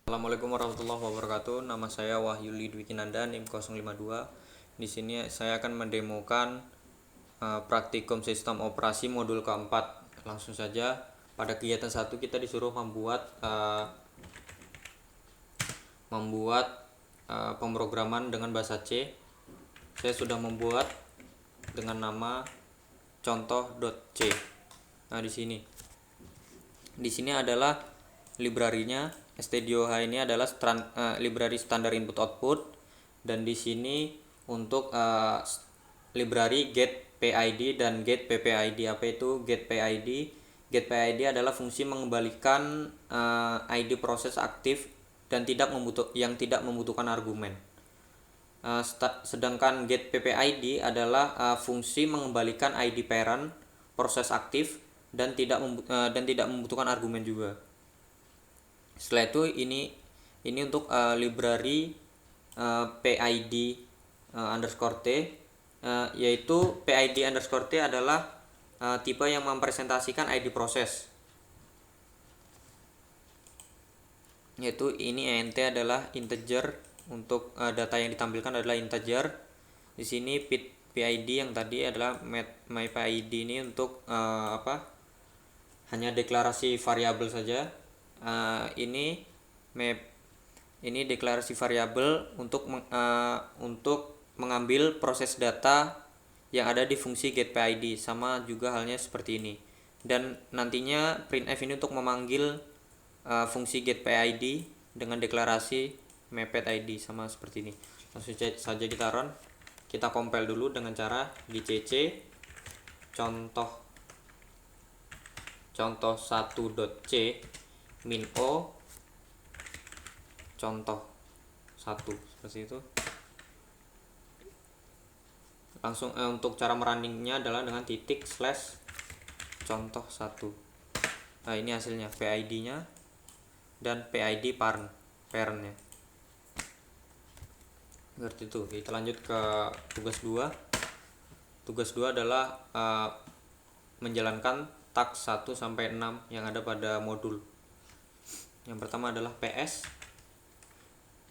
Assalamualaikum warahmatullahi wabarakatuh. Nama saya Wahyuli Dwi Kinanda, NIM 052. Di sini saya akan mendemokan praktikum sistem operasi modul keempat. Langsung saja, pada kegiatan 1 kita disuruh membuat pemrograman dengan bahasa C. Saya sudah membuat dengan nama contoh.c. Nah, di sini adalah library-nya. stdio.h ini adalah library standar input output, dan di sini untuk library get PID dan get PPID. Apa itu get PID? Get PID adalah fungsi mengembalikan ID proses aktif dan yang tidak membutuhkan argumen. Sedangkan get PPID adalah fungsi mengembalikan ID parent proses aktif dan tidak membutuhkan argumen juga. Setelah itu ini untuk library PID underscore T, yaitu PID underscore T adalah tipe yang mempresentasikan ID proses, yaitu ini int adalah integer. Untuk data yang ditampilkan adalah integer. Di sini PID yang tadi adalah myPID, ini untuk hanya deklarasi variabel saja. Ini deklarasi variabel untuk mengambil proses data yang ada di fungsi getPID, sama juga halnya seperti ini. Dan nantinya printf ini untuk memanggil fungsi getPID dengan deklarasi mapID, sama seperti ini. Langsung saja kita run. Kita compile dulu dengan cara gcc contoh1.c min o contoh 1, seperti itu. Langsung untuk cara merunningnya adalah dengan titik slash contoh 1. Nah, ini hasilnya PID nya dan PID parentnya. Seperti itu. Kita lanjut ke tugas 2. Tugas 2 adalah menjalankan task 1 sampai 6 yang ada pada modul. Yang pertama adalah PS.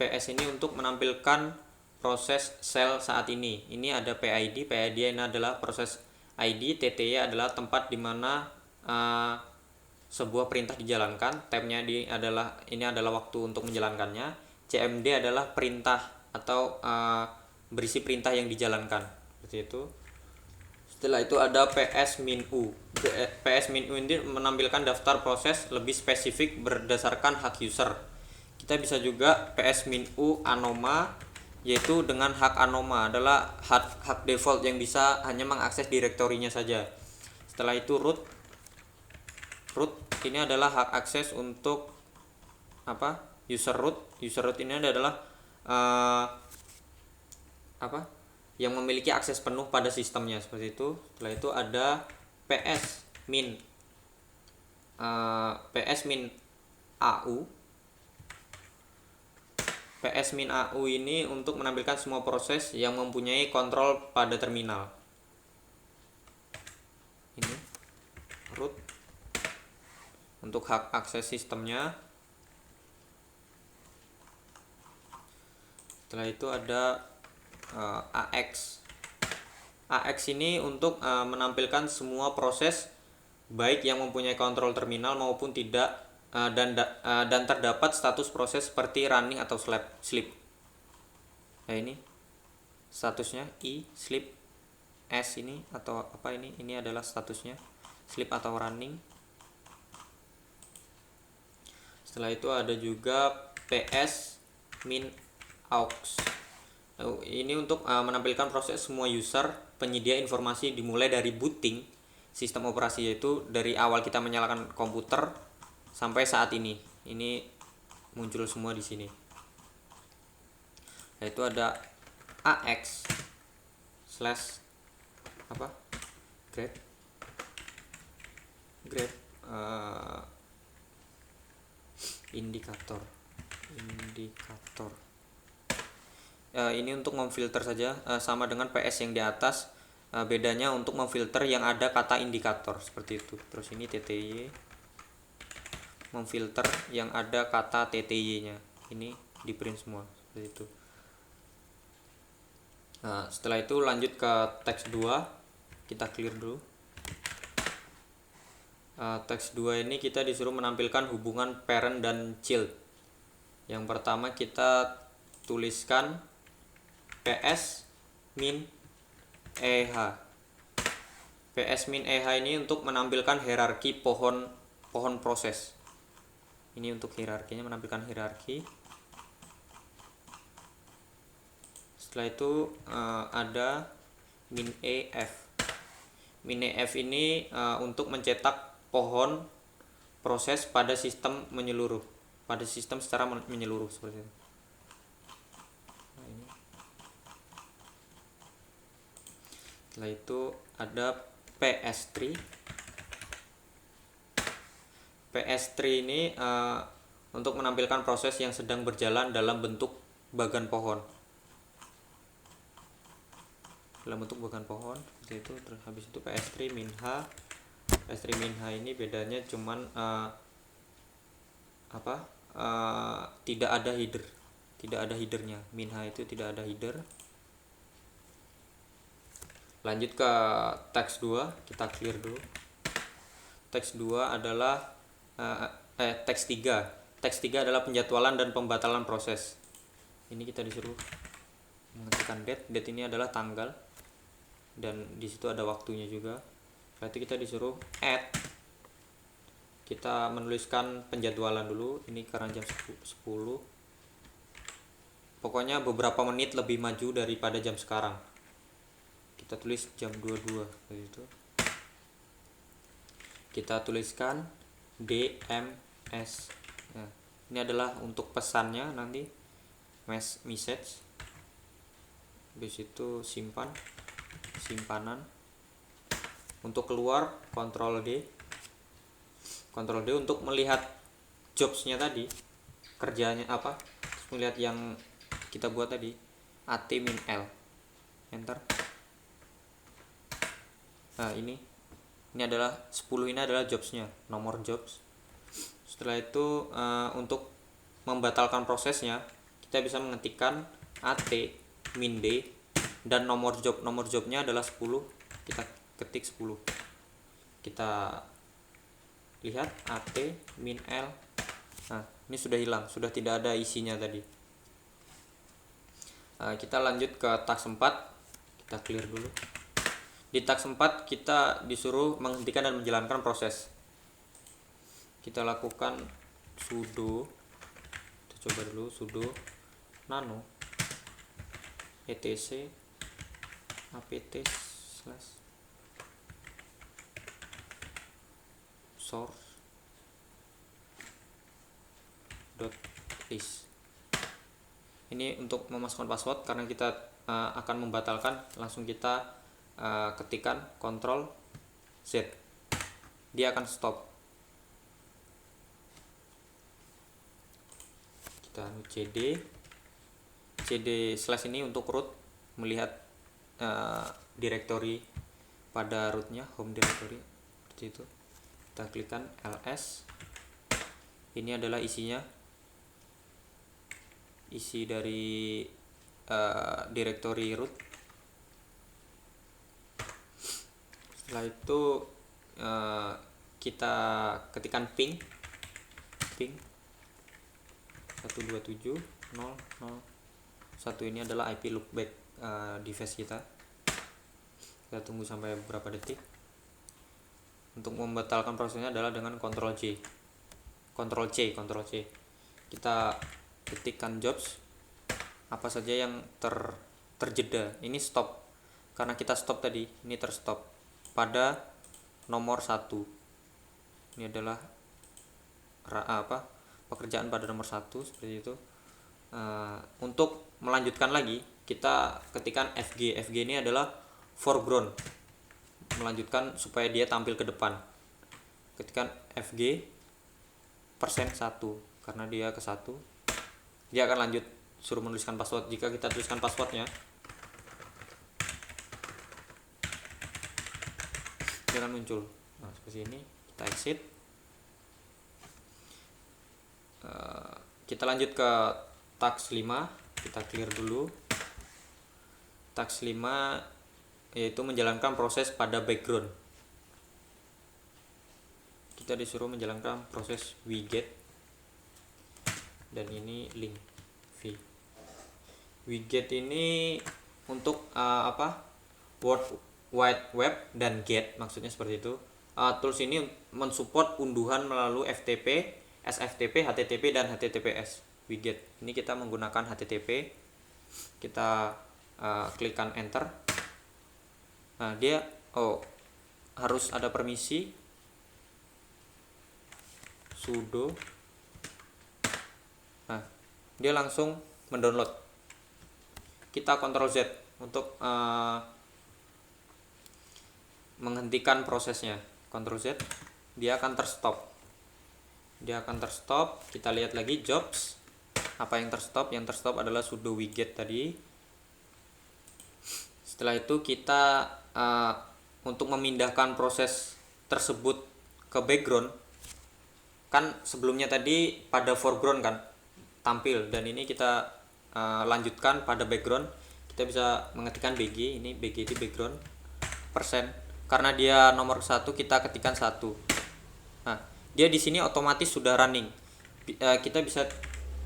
PS ini untuk menampilkan proses sel saat ini. Ini ada PID ini adalah proses ID, TTY adalah tempat di mana sebuah perintah dijalankan. Tabnya ini adalah waktu untuk menjalankannya. CMD adalah perintah atau berisi perintah yang dijalankan, seperti itu. Setelah itu ada PS min U. PS min U ini menampilkan daftar proses lebih spesifik berdasarkan hak user. Kita bisa juga PS min U anoma, yaitu dengan hak anoma adalah hak default yang bisa hanya mengakses direktorinya saja. Setelah itu root ini adalah hak akses untuk user root ini adalah yang memiliki akses penuh pada sistemnya, seperti itu. Setelah itu ada PS min AU. PS min AU ini untuk menampilkan semua proses yang mempunyai kontrol pada terminal. Ini root untuk hak akses sistemnya. Setelah itu ada AX. AX ini untuk menampilkan semua proses baik yang mempunyai kontrol terminal maupun tidak, dan terdapat status proses seperti running atau sleep. Nah, ini statusnya I, sleep, S ini atau ini adalah statusnya sleep atau running. Setelah itu ada juga PS min aux. Ini untuk menampilkan proses semua user penyedia informasi dimulai dari booting sistem operasi, yaitu dari awal kita menyalakan komputer sampai saat ini. Ini muncul semua di sini. Yaitu ada AX slash grade indikator. Ini untuk memfilter saja, sama dengan PS yang di atas. Bedanya untuk memfilter yang ada kata indikator, seperti itu. Terus ini TTY memfilter yang ada kata TTY nya, ini di print semua seperti itu. Nah, setelah itu lanjut ke teks 2, kita clear dulu. Teks 2 ini kita disuruh menampilkan hubungan parent dan child. Yang pertama kita tuliskan ps min eh. ps min eh ini untuk menampilkan hierarki pohon proses. Ini untuk hierarkinya, menampilkan hierarki. Setelah itu ada min ef. Min ef ini untuk mencetak pohon proses pada sistem menyeluruh, pada sistem secara menyeluruh seperti itu. Nah, ini. Setelah itu ada ps3. ps3 ini untuk menampilkan proses yang sedang berjalan dalam bentuk bagan pohon. Dalam bentuk bagan pohon seperti itu. Terus habis itu ps3 min h. ps3 min h ini bedanya cuman tidak ada header, tidak ada headernya. Min h itu tidak ada header. Lanjut ke teks 2, kita clear dulu. Teks 2 adalah teks 3. Teks 3 adalah penjadwalan dan pembatalan proses. Ini kita disuruh mengetikkan date. Date ini adalah tanggal dan di situ ada waktunya juga. Berarti kita disuruh add. Kita menuliskan penjadwalan dulu. Ini karena jam 10. Pokoknya beberapa menit lebih maju daripada jam sekarang. Kita tulis jam 22 begitu. Kita tuliskan DMS. Nah, ini adalah untuk pesannya nanti message. Habis itu simpanan. Untuk keluar Ctrl D untuk melihat jobsnya tadi, kerjanya apa, melihat yang kita buat tadi, at min l, enter. Nah, ini adalah 10, ini adalah jobsnya, nomor jobs. Setelah itu untuk membatalkan prosesnya kita bisa mengetikkan at min d dan nomor jobnya adalah 10. Kita ketik 10. Kita lihat at min l. Nah, ini sudah hilang, sudah tidak ada isinya tadi. Kita lanjut ke taks 4. Kita clear dulu. Di taks 4 kita disuruh menghentikan dan menjalankan proses. Kita lakukan sudo, kita coba dulu sudo nano etc apt source.list. Ini untuk memasukkan password karena kita akan membatalkan. Langsung kita ketikkan Ctrl Z, dia akan stop. Kita cd slash ini untuk root, melihat directory pada rootnya, home directory seperti itu. Kita klikkan ls. Ini adalah isinya, isi dari directory root. Setelah itu kita ketikkan ping 127.0.0.1. Ini adalah IP loopback device kita. Kita tunggu sampai beberapa detik. Untuk membatalkan prosesnya adalah dengan Ctrl C. Kita ketikkan jobs apa saja yang terjeda. Ini stop karena kita stop tadi, ini terstop pada nomor 1. Ini adalah pekerjaan pada nomor 1 seperti itu. Untuk melanjutkan lagi kita ketikkan FG. FG ini adalah foreground, melanjutkan supaya dia tampil ke depan. Ketikkan FG %1 karena dia ke 1. Dia akan lanjut suruh menuliskan password. Jika kita tuliskan passwordnya, dia akan muncul. Nah, seperti ini. Kita exit. Kita lanjut ke task 5, kita clear dulu. Task 5 yaitu menjalankan proses pada background. Kita disuruh menjalankan proses widget, dan ini link v. Widget ini untuk World Wide Web dan GET, maksudnya seperti itu. Tools ini mensupport unduhan melalui FTP, SFTP, HTTP, dan HTTPS. Widget ini kita menggunakan HTTP. Kita klikkan enter. Nah, dia harus ada permisi sudo. Nah, dia langsung mendownload. Kita Ctrl Z untuk menghentikan prosesnya. Ctrl Z, dia akan terstop. Kita lihat lagi jobs. Apa yang terstop? Yang terstop adalah sudo widget tadi. Setelah itu kita untuk memindahkan proses tersebut ke background, kan sebelumnya tadi pada foreground kan tampil, dan ini kita lanjutkan pada background. Kita bisa mengetikkan BG, ini BG di background persen, karena dia nomor 1 kita ketikkan 1. Nah, dia di sini otomatis sudah running. Kita bisa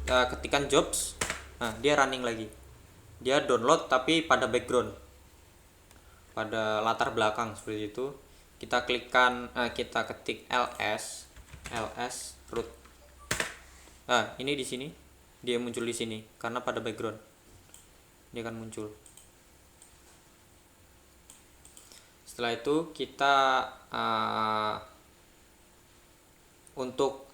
ketikkan jobs. Nah, dia running lagi. Dia download tapi pada background, pada latar belakang seperti itu. Kita klikkan, kita ketik ls root. Nah, ini di sini dia muncul di sini karena pada background dia akan muncul. Setelah itu kita untuk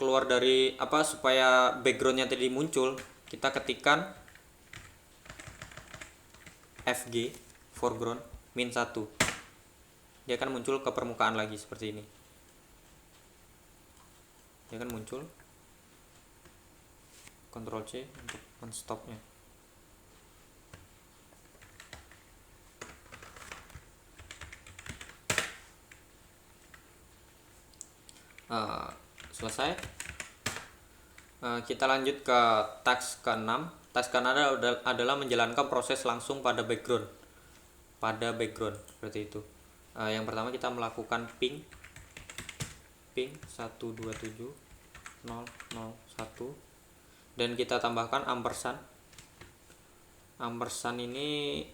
keluar dari supaya backgroundnya tadi muncul, kita ketikkan fg foreground -1. Dia akan muncul ke permukaan lagi seperti ini. Dia akan muncul. Ctrl C untuk men-stopnya. Selesai. Kita lanjut ke task ke-6. Task ke-6 adalah menjalankan proses langsung pada background seperti itu. Yang pertama kita melakukan ping 127.0.0.1 dan kita tambahkan ampersand. Ampersand ini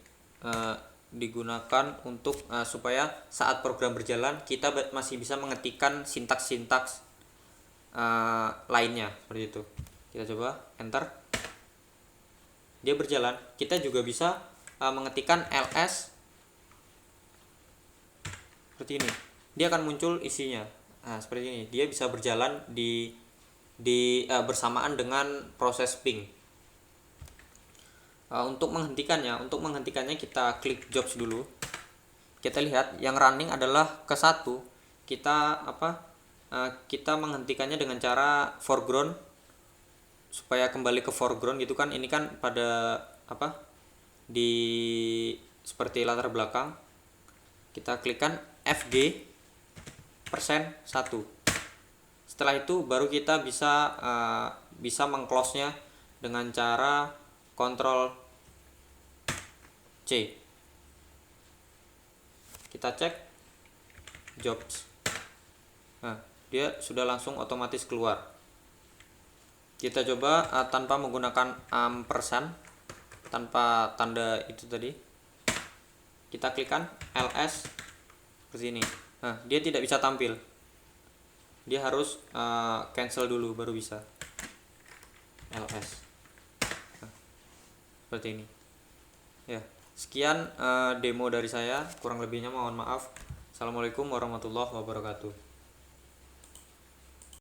digunakan untuk supaya saat program berjalan kita masih bisa mengetikkan sintaks-sintaks lainnya seperti itu. Kita coba enter. Dia berjalan. Kita juga bisa mengetikkan ls seperti ini. Dia akan muncul isinya. Nah, seperti ini. Dia bisa berjalan di bersamaan dengan proses ping. Untuk menghentikannya kita klik jobs dulu. Kita lihat yang running adalah ke-1. Kita menghentikannya dengan cara foreground supaya kembali ke foreground gitu kan. Ini kan pada di seperti latar belakang. Kita klikkan fg %1. Setelah itu baru kita bisa meng-close-nya dengan cara Ctrl C. Kita cek jobs. Nah, dia sudah langsung otomatis keluar. Kita coba tanpa menggunakan ampersand, tanpa tanda itu tadi. Kita klikkan ls seperti ini. Nah, dia tidak bisa tampil. Dia harus cancel dulu baru bisa. ls. Nah, seperti ini. Ya, sekian demo dari saya. Kurang lebihnya mohon maaf. Assalamualaikum warahmatullahi wabarakatuh.